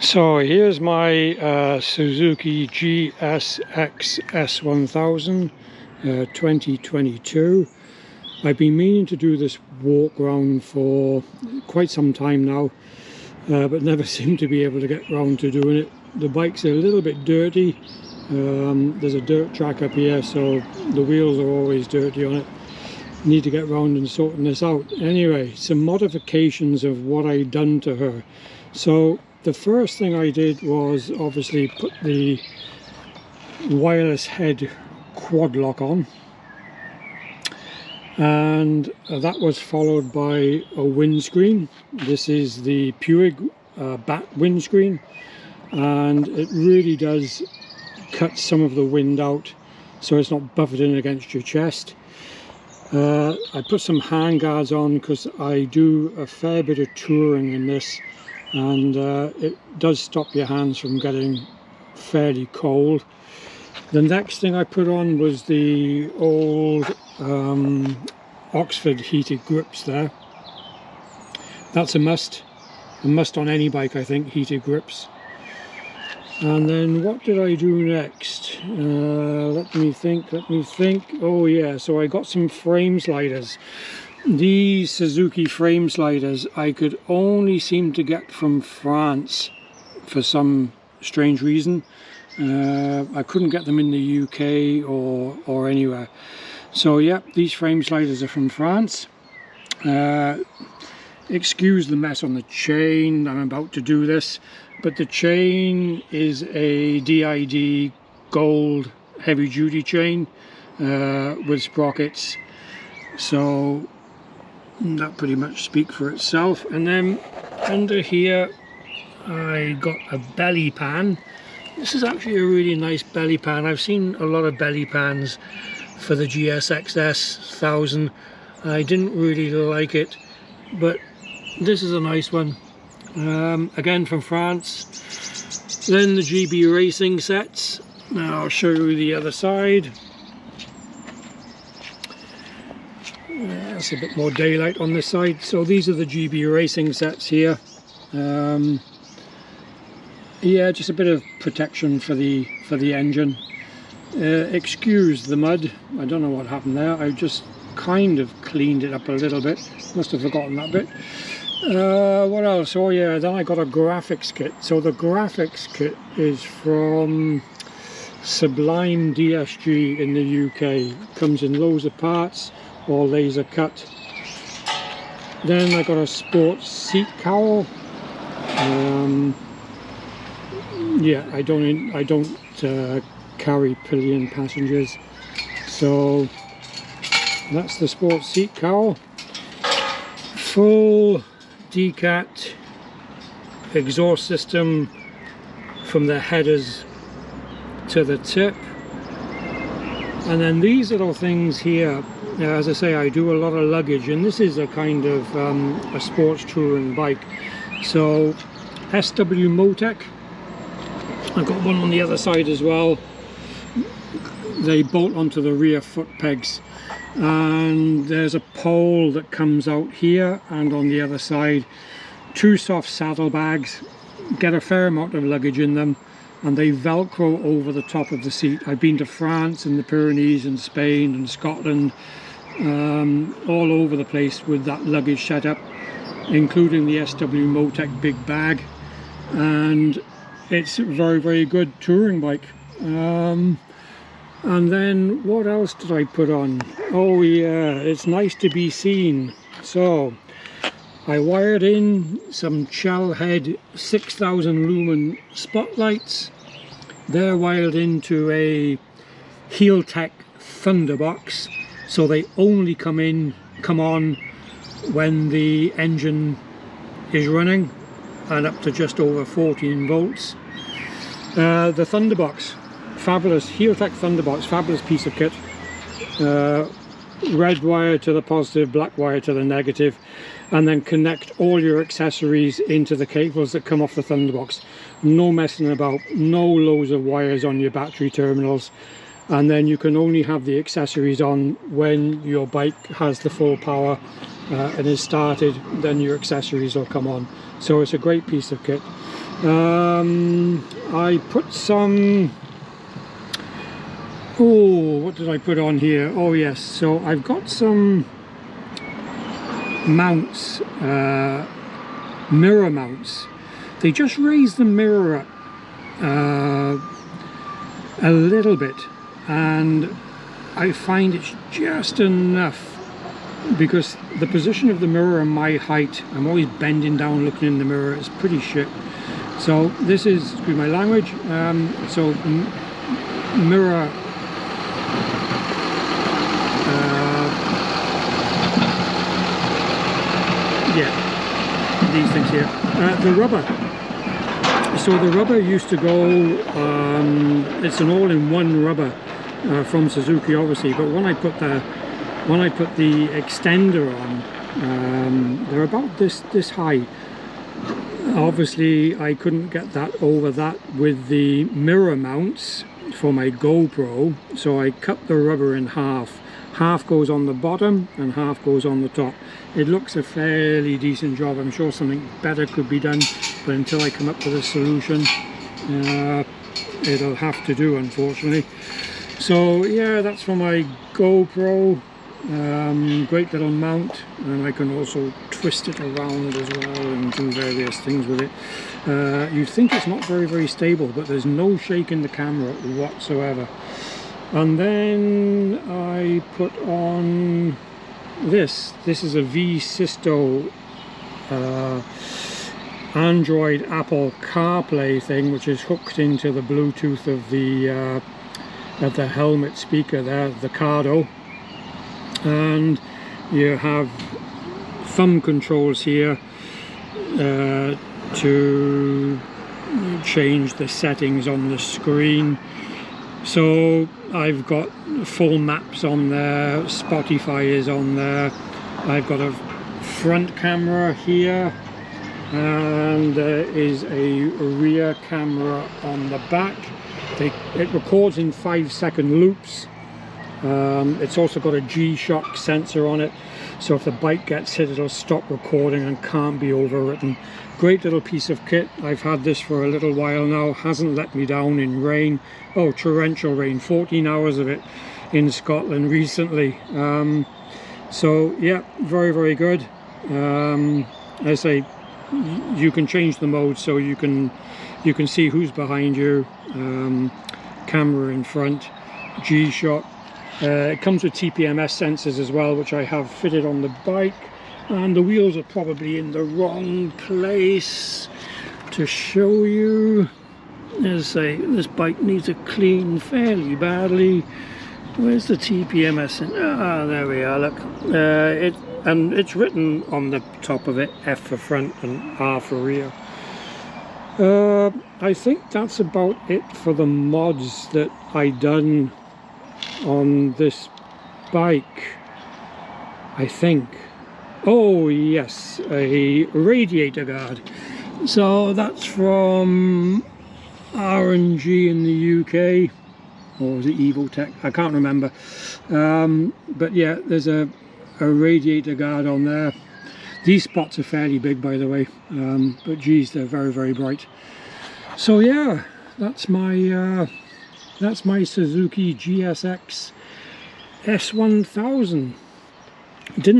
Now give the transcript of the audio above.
So here's my Suzuki GSX S1000 2022. I've been meaning to do this walk round for quite some time now, but never seem to be able to get round to doing it. The bike's a little bit dirty. There's a dirt track up here, so the wheels are always dirty on it. Need to get round and sorting this out. Anyway, some modifications of what I'd done to her. So the first thing I did was obviously put the wireless head quad lock on, and that was followed by a windscreen. This is the Puig Bat Windscreen, and it really does cut some of the wind out so it's not buffeting against your chest. I put some hand guards on because I do a fair bit of touring in this, and it does stop your hands from getting fairly cold. The next thing I put on was the old Oxford heated grips there. That's a must on any bike, I think, heated grips. And then what did I do next? Let me think. Oh yeah, so I got some frame sliders. These Suzuki frame sliders I could only seem to get from France for some strange reason. I couldn't get them in the UK or anywhere. So yeah, these frame sliders are from France. Excuse the mess on the chain. I'm about to do this, but the chain is a DID gold heavy duty chain with sprockets, so that pretty much speaks for itself. And then under here I got a belly pan. This is actually a really nice belly pan. I've seen a lot of belly pans for the GSX S1000. I didn't really like it, but this is a nice one. Again from France. Then the GB Racing sets. Now I'll show you the other side. That's a bit more daylight on this side. So these are the GB Racing sets here. Yeah, just a bit of protection for the engine. Excuse the mud. I don't know what happened there. I just kind of cleaned it up a little bit. Must have forgotten that bit. What else? Oh yeah, then I got a graphics kit. So the graphics kit is from Sublime DSG in the UK. Comes in loads of parts, all laser cut. Then I got a sports seat cowl. Yeah, I don't carry pillion passengers, so that's the sports seat cowl. Full Decat exhaust system from the headers to the tip. And then these little things here, as I say, I do a lot of luggage, and this is a kind of a sports touring bike. So SW Motec, I've got one on the other side as well. They bolt onto the rear foot pegs, and there's a pole that comes out here and on the other side. Two soft saddlebags, get a fair amount of luggage in them, and they velcro over the top of the seat. I've been to France and the Pyrenees and Spain and Scotland, all over the place with that luggage setup, including the SW Motec big bag, and it's a very, very good touring bike. And then what else did I put on? Oh yeah, it's nice to be seen. So I wired in some Chelhead 6000 lumen spotlights. They're wired into a Healtech Thunderbox, so they only come on when the engine is running and up to just over 14 volts. The Thunderbox, fabulous, Healtech Thunderbox, fabulous piece of kit. Red wire to the positive, black wire to the negative, and then connect all your accessories into the cables that come off the Thunderbox. No messing about, no loads of wires on your battery terminals, and then you can only have the accessories on when your bike has the full power and is started. Then your accessories will come on. So it's a great piece of kit. I put some, oh, what did I put on here? Oh yes, so I've got some mounts, mirror mounts. They just raise the mirror up a little bit, and I find it's just enough, because the position of the mirror and my height, I'm always bending down looking in the mirror, it's pretty shit. So this is, excuse my language, so mirror yeah, these things here. The rubber. So the rubber used to go, it's an all-in-one rubber from Suzuki, obviously. But when I put the extender on, they're about this high. Obviously, I couldn't get that over that with the mirror mounts for my GoPro, so I cut the rubber in half. Half goes on the bottom and half goes on the top. It looks a fairly decent job. I'm sure something better could be done, but until I come up with a solution, it'll have to do, unfortunately. So yeah, that's for my GoPro. Great little mount, and I can also twist it around as well and do various things with it. You'd think it's not very stable, but there's no shake in the camera whatsoever. And then I put on this is a Vsysto Android Apple CarPlay thing, which is hooked into the Bluetooth of the helmet speaker there, the Cardo. And you have thumb controls here to change the settings on the screen. So I've got full maps on there, Spotify is on there, I've got a front camera here, and there is a rear camera on the back. It records in 5-second loops. It's also got a G-Shock sensor on it, so if the bike gets hit, it'll stop recording and can't be overwritten. Great little piece of kit. I've had this for a little while now, hasn't let me down in rain. Oh, torrential rain, 14 hours of it in Scotland recently. So yeah, very good. As I say, you can change the mode so you can see who's behind you. Camera in front, G-Shock. It comes with TPMS sensors as well, which I have fitted on the bike, and the wheels are probably in the wrong place to show you. As I say, this bike needs a clean fairly badly. Where's the TPMS? Ah, there we are, look. And it's written on the top of it, F for front and R for rear. I think that's about it for the mods that I done on this bike, I think. Oh yes, a radiator guard. So that's from R&G in the UK, or was it Healtech? I can't remember. But yeah, there's a radiator guard on there. These spots are fairly big, by the way, but geez, they're very bright. So yeah, that's my Suzuki GSX S1000.